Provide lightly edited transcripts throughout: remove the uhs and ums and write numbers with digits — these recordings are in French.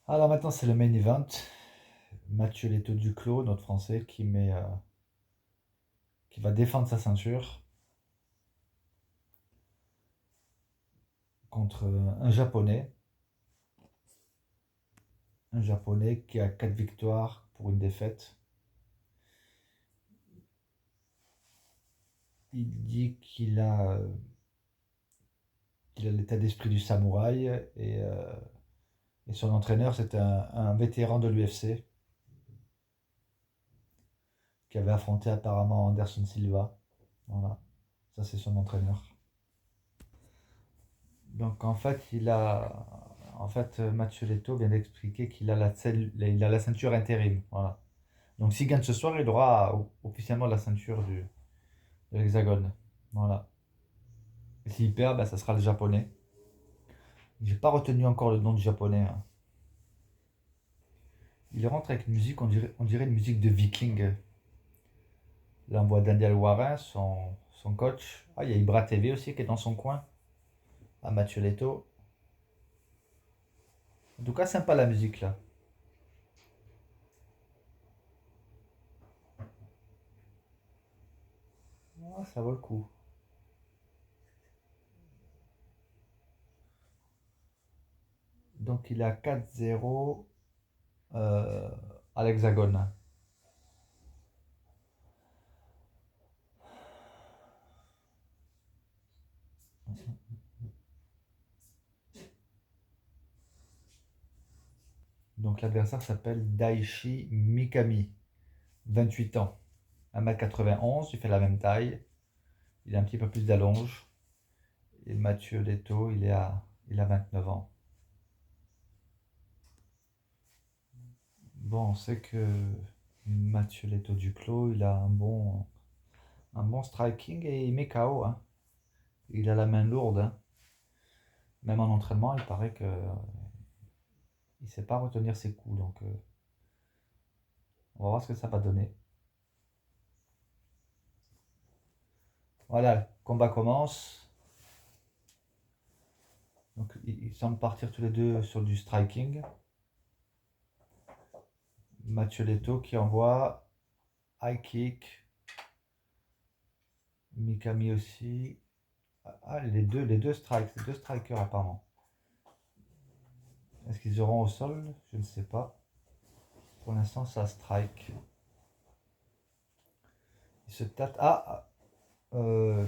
Alors maintenant, c'est le main event. Mathieu Leto Duclos, notre Français, qui va défendre sa ceinture contre un Japonais. Un Japonais qui a 4 victoires pour une défaite. Il dit qu'il a l'état d'esprit du samouraï et son entraîneur, c'est un vétéran de l'UFC qui avait affronté apparemment Anderson Silva. Voilà, ça c'est son entraîneur. Donc Mathieu Leto vient d'expliquer qu'il a il a la ceinture intérim. Voilà. Donc s'il gagne ce soir, il aura officiellement la ceinture de l'Hexagone. Voilà. Et s'il perd, bah, ça sera le japonais. J'ai pas retenu encore le nom du japonais, hein. Il rentre avec une musique, on dirait une musique de viking. Là, on voit Daniel Warren, son coach. Ah, il y a Ibra TV aussi qui est dans son coin. Ah, Mathieu Leto. En tout cas, sympa la musique là. Ah, ça vaut le coup. Donc il a 4-0 euh, à l'Hexagone. Donc l'adversaire s'appelle Daichi Mikami, 28 ans, 1m91, il fait la même taille, il a un petit peu plus d'allonge. Et Mathieu Leto, il a 29 ans. Bon, on sait que Mathieu Leto Duclos, il a un bon striking et il met KO, hein. Il a la main lourde, hein. Même en entraînement, il paraît que il sait pas retenir ses coups. Donc, on va voir ce que ça va donner. Voilà, le combat commence. Donc, ils semblent partir tous les deux sur du striking. Mathieu Leto qui envoie high kick. Mikami aussi. Ah, les deux strikers apparemment. Est-ce qu'ils auront au sol? Je ne sais pas. Pour l'instant, ça strike. Ils se tâtent. Ouais.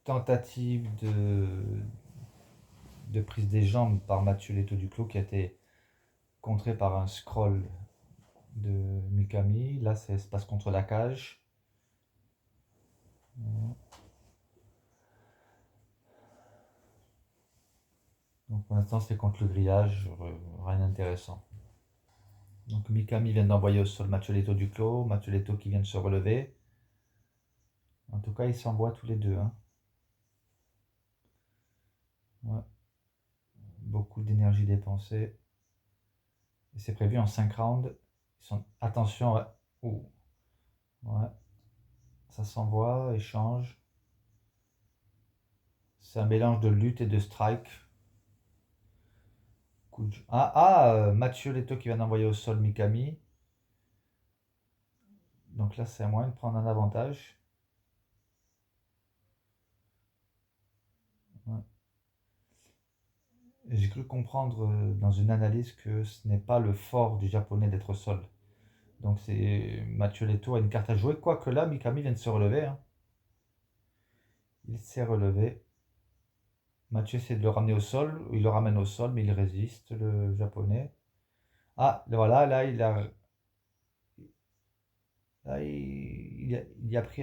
Tentative de prise des jambes par Mathieu Leto Duclos qui a été contré par un scroll de Mikami. Là, ça se passe contre la cage. Donc pour l'instant, c'est contre le grillage. Rien d'intéressant. Donc Mikami vient d'envoyer au sol Mathieu Leto Duclos. Mathieu Leto qui vient de se relever. En tout cas, ils s'envoient tous les deux, hein. Ouais. Beaucoup d'énergie dépensée. Et c'est prévu en 5 rounds. Attention, ouais. Ouh. Ouais. Ça s'envoie, échange. C'est un mélange de lutte et de strike. Mathieu Leto qui vient d'envoyer au sol Mikami. Donc là, c'est à moyen de prendre un avantage. Ouais. J'ai cru comprendre dans une analyse que ce n'est pas le fort du japonais d'être au sol. Donc c'est Mathieu Leto a une carte à jouer. Quoique là, Mikami vient de se relever, hein. Il s'est relevé. Mathieu essaie de le ramener au sol. Il le ramène au sol, mais il résiste, le japonais. Ah, voilà, là, il a pris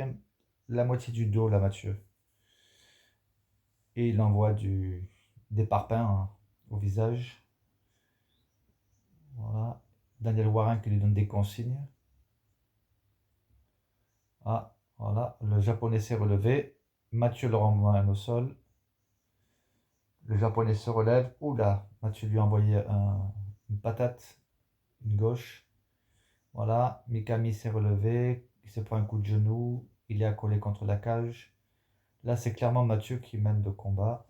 la moitié du dos, là, Mathieu. Et il envoie des parpaings, hein, au visage. Voilà. Daniel Warren qui lui donne des consignes. Ah, voilà. Le japonais s'est relevé. Mathieu le renvoie au sol. Le japonais se relève. Oula, Mathieu lui a envoyé une patate, une gauche. Voilà. Mikami s'est relevé. Il se prend un coup de genou. Il est accolé contre la cage. Là, c'est clairement Mathieu qui mène le combat.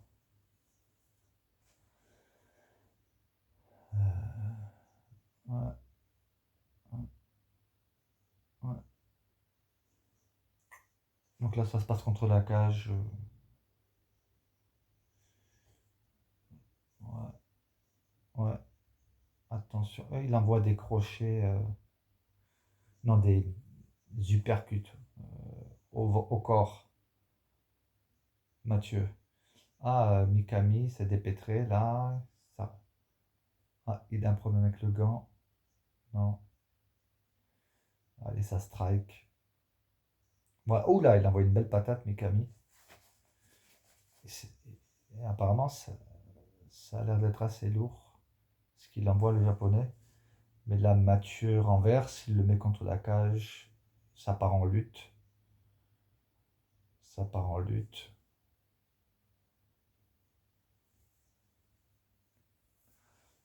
Donc là, ça se passe contre la cage. Ouais, ouais. Attention. Il envoie des crochets. Non, des uppercuts au corps. Mathieu. Ah, Mikami s'est dépêtré là. Ça. Ah, il a un problème avec le gant. Non. Allez, ça strike. Ouais. Oh là, il envoie une belle patate, Mikami. Et apparemment, ça a l'air d'être assez lourd. Ce qu'il envoie le japonais. Mais là, Mathieu renverse, il le met contre la cage. Ça part en lutte. Ça part en lutte.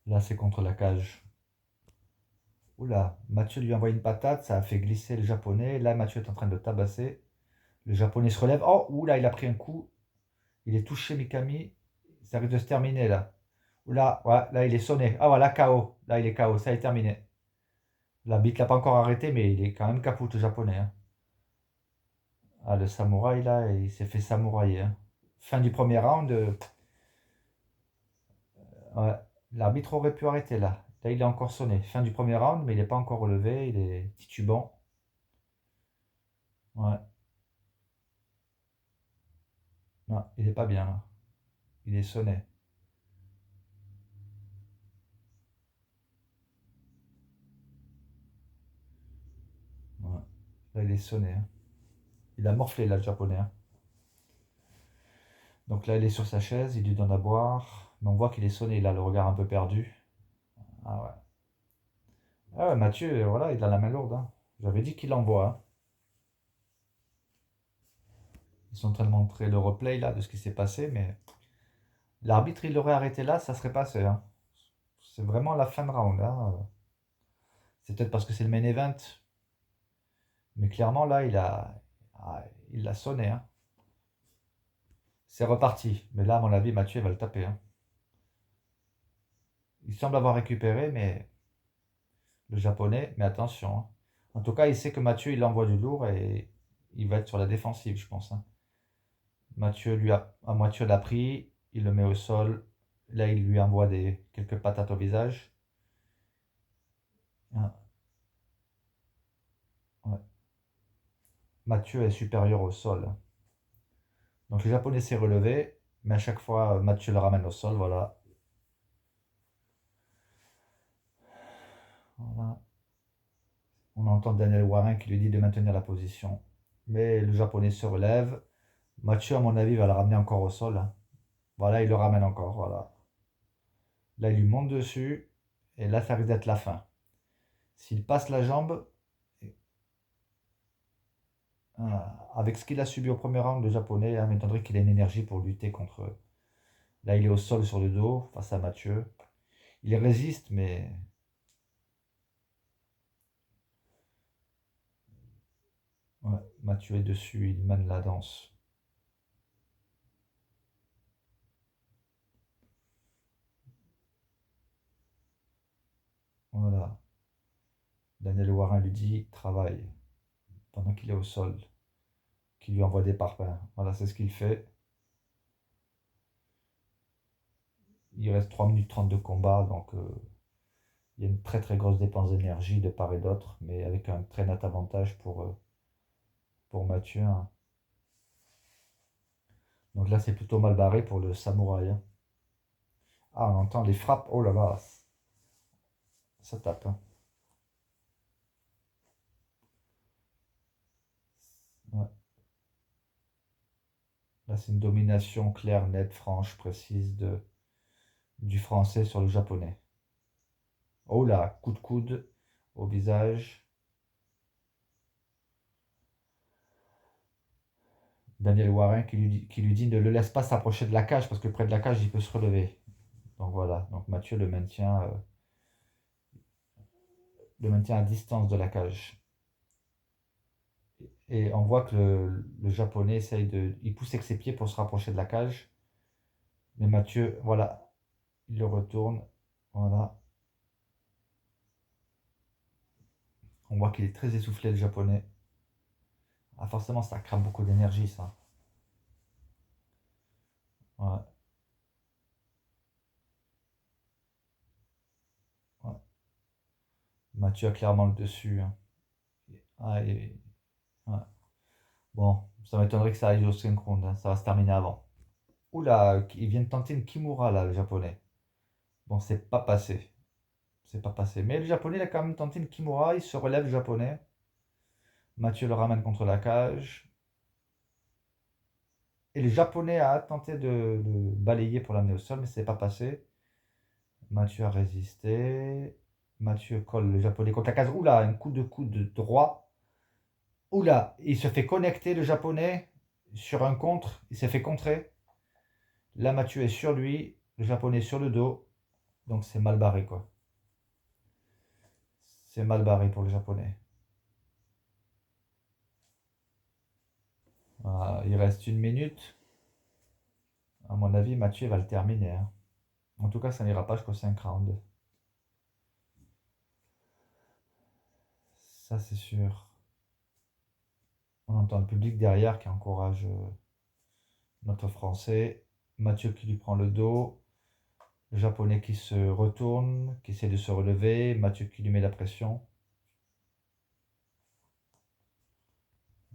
Là, c'est contre la cage. Oula, Mathieu lui envoie une patate, ça a fait glisser le japonais. Là, Mathieu est en train de le tabasser. Le japonais se relève. Oh, oula, il a pris un coup. Il est touché, Mikami. Ça risque de se terminer là. Oula, ouais, là, il est sonné. Ah, voilà, KO. Là, il est KO. Ça est terminé. La bite l'a pas encore arrêté, mais il est quand même caput, le japonais, hein. Ah, le samouraï, là, il s'est fait samourailler, hein. Fin du premier round. Ouais, l'arbitre aurait pu arrêter là. Là, il est encore sonné. Fin du premier round, mais il n'est pas encore relevé. Il est titubant. Ouais. Non, il n'est pas bien là. Il est sonné. Ouais. Là, il est sonné, hein. Il a morflé là, le japonais, hein. Donc là, il est sur sa chaise, il lui donne à boire. Mais on voit qu'il est sonné, il a le regard un peu perdu. Ah ouais. Ah ouais, Mathieu, voilà, il a la main lourde, hein. J'avais dit qu'il l'envoie, hein. Ils sont en train de montrer le replay là de ce qui s'est passé, mais l'arbitre, il l'aurait arrêté là, ça serait passé, hein. C'est vraiment la fin de round, hein. C'est peut-être parce que c'est le main event. Mais clairement, là, il l'a sonné, hein. C'est reparti. Mais là, à mon avis, Mathieu va le taper, hein. Il semble avoir récupéré, mais le japonais, mais attention, hein. En tout cas, il sait que Mathieu, il envoie du lourd et il va être sur la défensive, je pense, hein. Mathieu l'a pris, il le met au sol. Là, il lui envoie quelques patates au visage. Ah, ouais. Mathieu est supérieur au sol, hein. Donc le japonais s'est relevé, mais à chaque fois, Mathieu le ramène au sol, voilà. Voilà. On entend Daniel Warren qui lui dit de maintenir la position. Mais le japonais se relève. Mathieu, à mon avis, va le ramener encore au sol, hein. Voilà, il le ramène encore. Voilà. Là, il lui monte dessus. Et là, ça risque d'être la fin. S'il passe la jambe, avec ce qu'il a subi au premier round, le japonais, hein, m'étonnerait qu'il ait une énergie pour lutter contre. Là, il est au sol sur le dos face à Mathieu. Il résiste, mais ouais, Mathieu est dessus. Il mène la danse. Voilà. Daniel Warren lui dit travaille pendant qu'il est au sol, qu'il lui envoie des parpaings. Voilà, c'est ce qu'il fait. Il reste 3 minutes 30 de combat, donc il y a une très très grosse dépense d'énergie de part et d'autre, mais avec un très net avantage pour Mathieu, hein. Donc là, c'est plutôt mal barré pour le samouraï, hein. Ah, on entend les frappes, oh là là, ça tape, hein. Ouais. Là, c'est une domination claire, nette, franche, précise du français sur le japonais. Oh là, coup de coude au visage. Daniel Warren qui lui dit ne le laisse pas s'approcher de la cage parce que près de la cage il peut se relever. Donc voilà, donc Mathieu le maintient à distance de la cage. Et on voit que le japonais il pousse avec ses pieds pour se rapprocher de la cage. Mais Mathieu, voilà, il le retourne. Voilà, on voit qu'il est très essoufflé le japonais. Ah, forcément, ça crame beaucoup d'énergie, ça. Ouais, ouais. Mathieu a clairement le dessus, hein. Ah, ouais. Bon, ça m'étonnerait que ça aille au 5 rounds, hein. Ça va se terminer avant. Oula, il vient de tenter une Kimura, là, le japonais. Bon, c'est pas passé. C'est pas passé. Mais le japonais, il a quand même tenté une Kimura. Il se relève, le japonais. Mathieu le ramène contre la cage. Et le japonais a tenté de balayer pour l'amener au sol, mais c'est pas passé. Mathieu a résisté. Mathieu colle le japonais contre la cage. Oula, un coup de coude droit. Oula, il se fait connecter, le japonais, sur un contre. Il s'est fait contrer. Là, Mathieu est sur lui. Le japonais sur le dos. Donc c'est mal barré, quoi. C'est mal barré pour le japonais. Voilà, il reste une minute. À mon avis, Mathieu va le terminer, hein. En tout cas, ça n'ira pas jusqu'au 5 rounds. Ça, c'est sûr. On entend le public derrière qui encourage notre Français. Mathieu qui lui prend le dos. Le Japonais qui se retourne, qui essaie de se relever. Mathieu qui lui met la pression.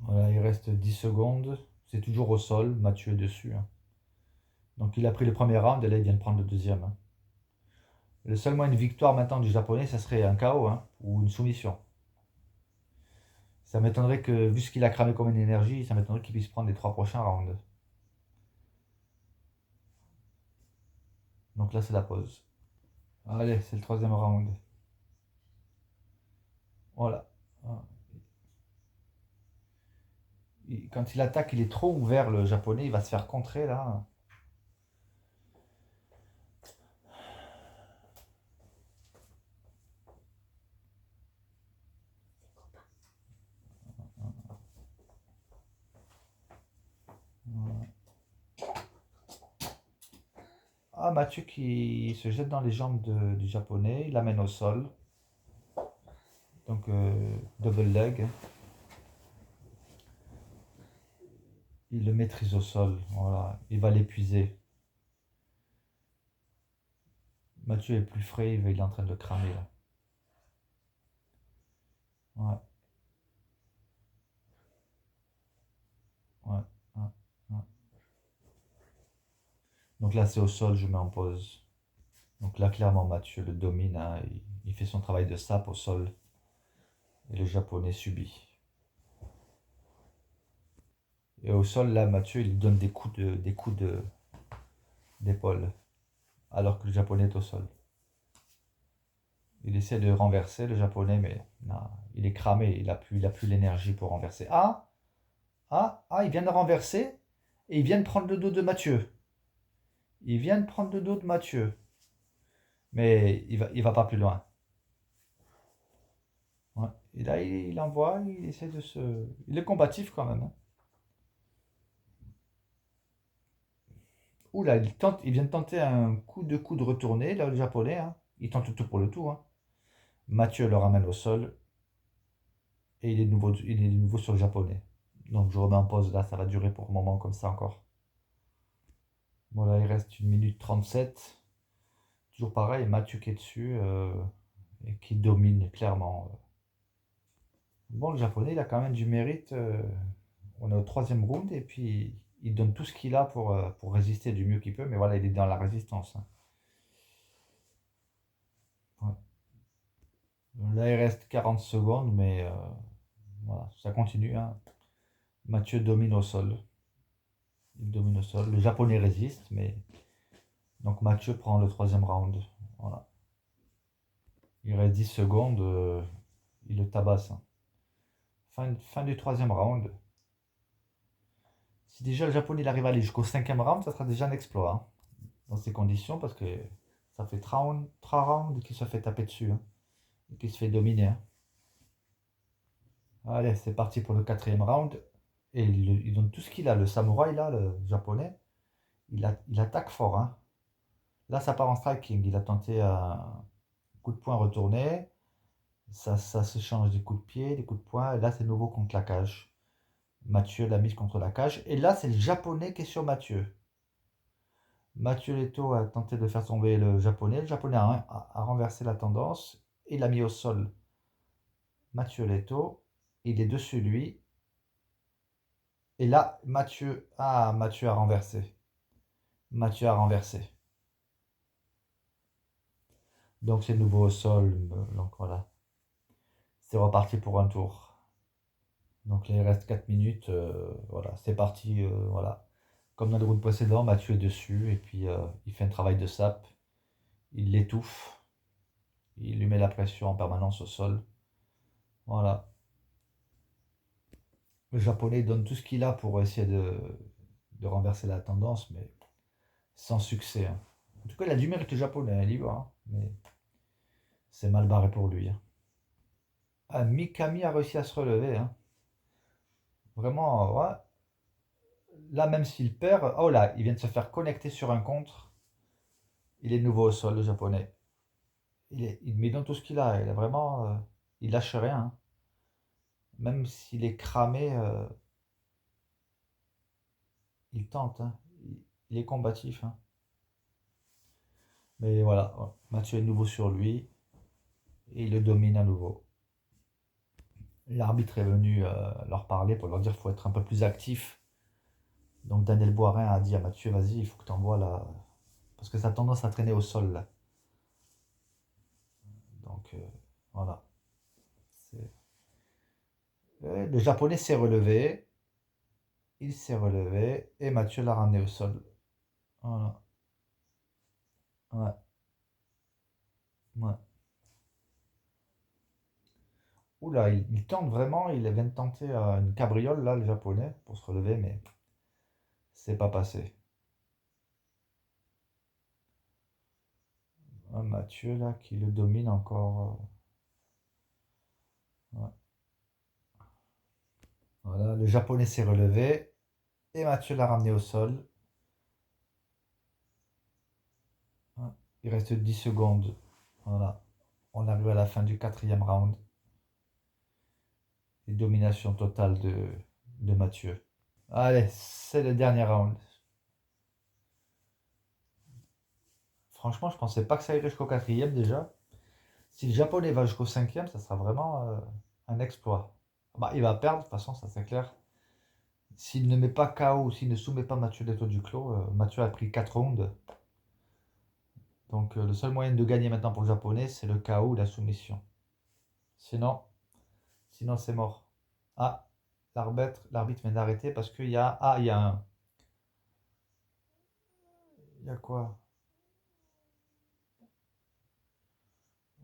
Voilà, il reste 10 secondes. C'est toujours au sol. Mathieu est dessus, hein. Donc il a pris le premier round et là il vient de prendre le deuxième, hein. Le seul moyen de victoire maintenant du Japonais, ça serait un KO, hein, ou une soumission. Ça m'étonnerait que, vu ce qu'il a cramé comme une énergie, ça m'étonnerait qu'il puisse prendre les 3 prochains rounds. Donc là, c'est la pause. Allez, c'est le troisième round. Voilà. Quand il attaque, il est trop ouvert, le japonais. Il va se faire contrer, là. Ah, Mathieu qui se jette dans les jambes du japonais. Il l'amène au sol. Donc, double leg. Il le maîtrise au sol. Voilà. Il va l'épuiser. Mathieu est plus frais. Il est en train de le cramer, là. Ouais, ouais, ouais, ouais. Donc là, c'est au sol. Je mets en pause. Donc là, clairement, Mathieu le domine, hein. Il fait son travail de sape au sol. Et le japonais subit. Et au sol, là, Mathieu, il donne d'épaule. Alors que le japonais est au sol. Il essaie de renverser le japonais, mais non, il est cramé. Il a plus l'énergie pour renverser. Il vient de renverser. Et il vient de prendre le dos de Mathieu. Il vient de prendre le dos de Mathieu. Mais il va pas plus loin. Ouais. Et là, il envoie, il essaie de se. Il est combatif quand même, hein. Oula, il vient de tenter un coup de coude retourné, là, le japonais, hein. Il tente le tout pour le tout, hein. Mathieu le ramène au sol et il est de nouveau sur le japonais. Donc je remets en pause là, ça va durer pour un moment comme ça encore. Voilà, il reste 1 minute 37. Toujours pareil, Mathieu qui est dessus et qui domine clairement. Bon, le japonais, il a quand même du mérite. On est au troisième round et puis il donne tout ce qu'il a pour résister du mieux qu'il peut, mais voilà, il est dans la résistance, hein. Ouais. Là, il reste 40 secondes, mais voilà, ça continue, hein. Mathieu domine au sol. Il domine au sol. Le japonais résiste, mais. Donc Mathieu prend le troisième round. Voilà. Il reste 10 secondes. Il le tabasse, hein. Fin du troisième round. Si déjà le japonais il arrive à aller jusqu'au cinquième round, ça sera déjà un exploit, hein, dans ces conditions, parce que ça fait 3 rounds qu'il se fait taper dessus, hein, et qu'il se fait dominer, hein. Allez, c'est parti pour le quatrième round. Et il donne tout ce qu'il a. Le samouraï, là, le japonais, il attaque fort, hein. Là, ça part en striking. Il a tenté un coup de poing retourné. Ça s'échange des coups de pied, des coups de poing. Et là, c'est nouveau contre la cage. Mathieu l'a mise contre la cage. Et là, c'est le japonais qui est sur Mathieu. Mathieu Leto a tenté de faire tomber le japonais. Le japonais a renversé la tendance et l'a mis au sol. Mathieu Leto, il est dessus lui. Et là, Mathieu a renversé. Mathieu a renversé. Donc c'est nouveau au sol. Donc voilà. C'est reparti pour un tour. Donc là, il reste 4 minutes. Voilà, c'est parti. Voilà. Comme dans le round précédent, Mathieu est dessus. Et puis il fait un travail de sape. Il l'étouffe. Il lui met la pression en permanence au sol. Voilà. Le japonais donne tout ce qu'il a pour essayer de renverser la tendance, mais sans succès, hein. En tout cas, il a du mérite le japonais, il y va, hein, mais c'est mal barré pour lui, hein. Ah, Mikami a réussi à se relever, hein. Vraiment, ouais. Là, même s'il perd, oh là, il vient de se faire connecter sur un contre. Il est de nouveau au sol, le japonais. Il met dans tout ce qu'il a. Il a vraiment, il lâche rien, hein. Même s'il est cramé, il tente, hein. Il est combatif, hein. Mais voilà, Mathieu est de nouveau sur lui et il le domine à nouveau. L'arbitre est venu leur parler pour leur dire qu'il faut être un peu plus actif. Donc Daniel Boirin a dit à Mathieu, vas-y, il faut que tu envoies là. Parce que ça a tendance à traîner au sol là. Donc voilà. Le japonais s'est relevé. Il s'est relevé et Mathieu l'a ramené au sol. Voilà. Ouais. Ouais. Oula, il tente vraiment, il vient de tenter une cabriole là, le japonais, pour se relever, mais c'est pas passé. Mathieu là qui le domine encore. Ouais. Voilà, le japonais s'est relevé et Mathieu l'a ramené au sol. Ouais. Il reste 10 secondes. Voilà. On arrive à la fin du quatrième round. Et domination totale de Mathieu. Allez, c'est le dernier round. Franchement, je pensais pas que ça irait jusqu'au quatrième déjà. Si le japonais va jusqu'au cinquième, ça sera vraiment un exploit. Bah, il va perdre, de toute façon, ça c'est clair. S'il ne met pas KO ou s'il ne soumet pas Mathieu Leto Duclos, Mathieu a pris 4 rounds. Donc le seul moyen de gagner maintenant pour le japonais, c'est le KO ou la soumission. Sinon, sinon c'est mort. Ah, l'arbitre vient d'arrêter parce qu'il y a. Ah, il y a un. Il y a quoi?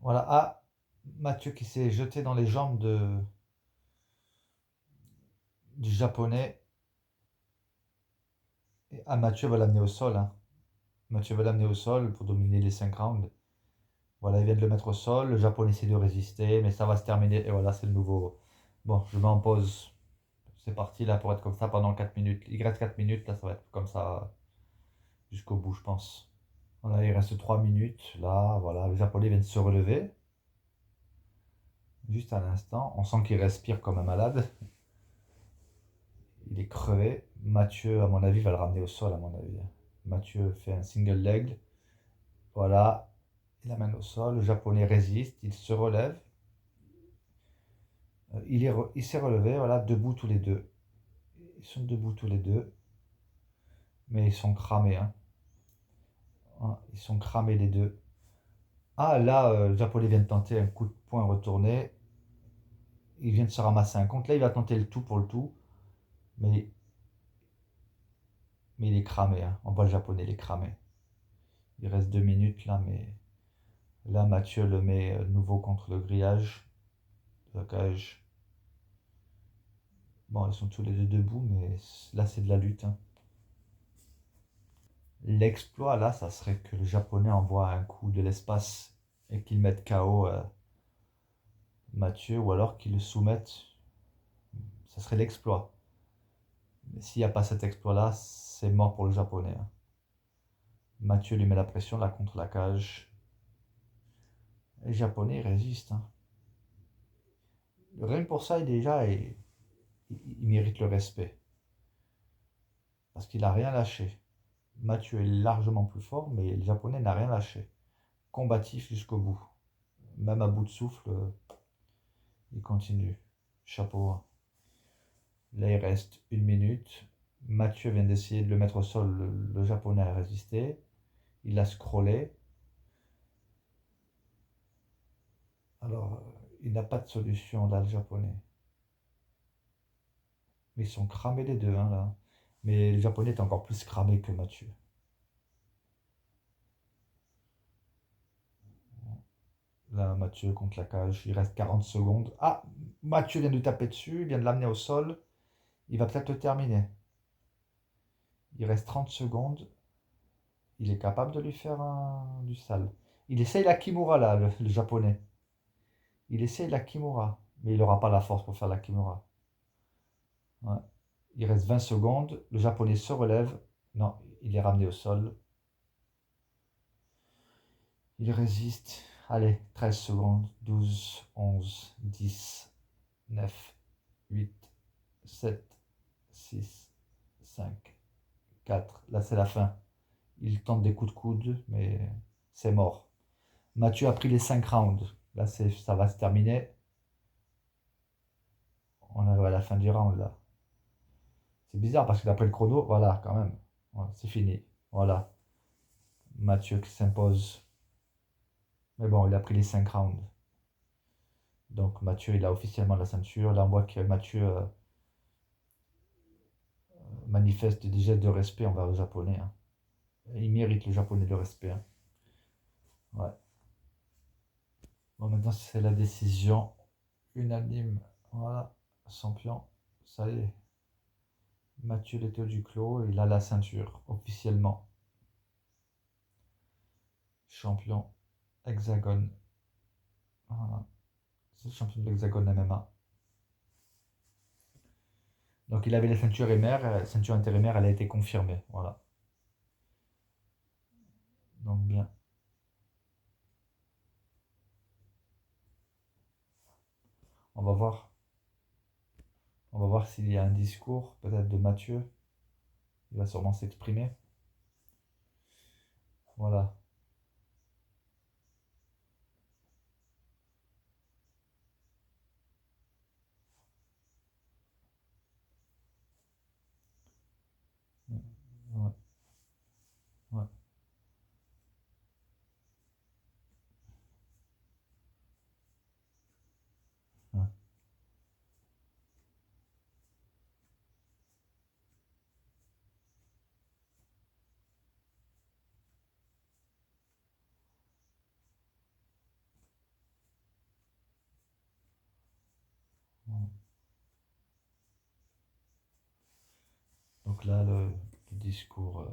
Voilà. Ah, Mathieu qui s'est jeté dans les jambes du japonais. Ah, Mathieu va l'amener au sol, hein. Mathieu va l'amener au sol pour dominer les 5 rounds. Voilà, il vient de le mettre au sol. Le japonais essaie de résister, mais ça va se terminer. Et voilà, c'est le nouveau. Bon, je mets en pause. C'est parti là pour être comme ça pendant 4 minutes. Il reste 4 minutes, là ça va être comme ça jusqu'au bout, je pense. Voilà, il reste 3 minutes. Là, voilà, le japonais vient de se relever. Juste à l'instant. On sent qu'il respire comme un malade. Il est crevé. Mathieu, à mon avis, va le ramener au sol, à mon avis. Mathieu fait un single leg. Voilà. Il l'amène au sol. Le japonais résiste. Il se relève. Il s'est relevé. Voilà, debout tous les deux. Ils sont debout tous les deux. Mais ils sont cramés, hein. Ah, ils sont cramés les deux. Ah, là, le japonais vient de tenter un coup de poing retourné. Il vient de se ramasser un compte. Là, il va tenter le tout pour le tout. Mais, mais il est cramé, hein. On voit le japonais, il est cramé. Il reste 2 minutes là, mais là, Mathieu le met nouveau contre le grillage de la cage. Bon, ils sont tous les deux debout, mais là, c'est de la lutte, hein. L'exploit, là, ça serait que le japonais envoie un coup de l'espace et qu'il mette KO Mathieu, ou alors qu'il le soumette. Ça serait l'exploit. Mais s'il n'y a pas cet exploit-là, c'est mort pour le japonais, hein. Mathieu lui met la pression là contre la cage. Les japonais résistent, hein. Rien que pour ça, déjà, il mérite le respect. Parce qu'il n'a rien lâché. Mathieu est largement plus fort, mais le Japonais n'a rien lâché. Combatif jusqu'au bout. Même à bout de souffle, il continue. Chapeau. Là, il reste 1 minute. Mathieu vient d'essayer de le mettre au sol. Le Japonais a résisté. Il a scrollé. Alors, il n'a pas de solution là, le Japonais. Mais ils sont cramés les deux, hein, là. Mais le Japonais est encore plus cramé que Mathieu. Là, Mathieu contre la cage. Il reste 40 secondes. Ah, Mathieu vient de taper dessus. Il vient de l'amener au sol. Il va peut-être le terminer. Il reste 30 secondes. Il est capable de lui faire du sale. Il essaye la Kimura, là, le Japonais. Il essaye la Kimura. Mais il n'aura pas la force pour faire la Kimura. Ouais. Il reste 20 secondes. Le Japonais se relève. Non, il est ramené au sol. Il résiste. Allez, 13 secondes. 12, 11, 10, 9, 8, 7, 6, 5, 4. Là, c'est la fin. Il tente des coups de coude, mais c'est mort. Mathieu a pris les 5 rounds. Là, ça va se terminer. On arrive à la fin du round, là. C'est bizarre parce que d'après le chrono, voilà, quand même. Voilà, c'est fini. Voilà. Mathieu qui s'impose. Mais bon, il a pris les 5 rounds. Donc Mathieu, il a officiellement la ceinture. Là, on voit que Mathieu manifeste des gestes de respect envers le Japonais, hein. Il mérite le Japonais de respect, hein. Ouais. Bon, maintenant, c'est la décision unanime. Voilà, champion. Ça y est. Mathieu Leto Duclos, il a la ceinture, officiellement. Champion Hexagone. Voilà. C'est le champion de l'Hexagone MMA. Donc il avait la ceinture intérimaire, elle a été confirmée. Voilà. Donc bien. On va voir. On va voir s'il y a un discours, peut-être de Mathieu. Il va sûrement s'exprimer. Voilà. Ouais, ouais, ouais, ouais. Donc là, le discours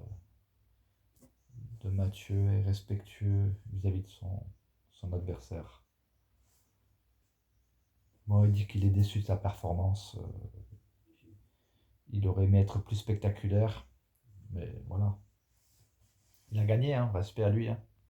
de Mathieu est respectueux vis-à-vis de son adversaire. Bon, il dit qu'il est déçu de sa performance. Il aurait aimé être plus spectaculaire. Mais voilà. Il a gagné, hein, respect à lui, hein.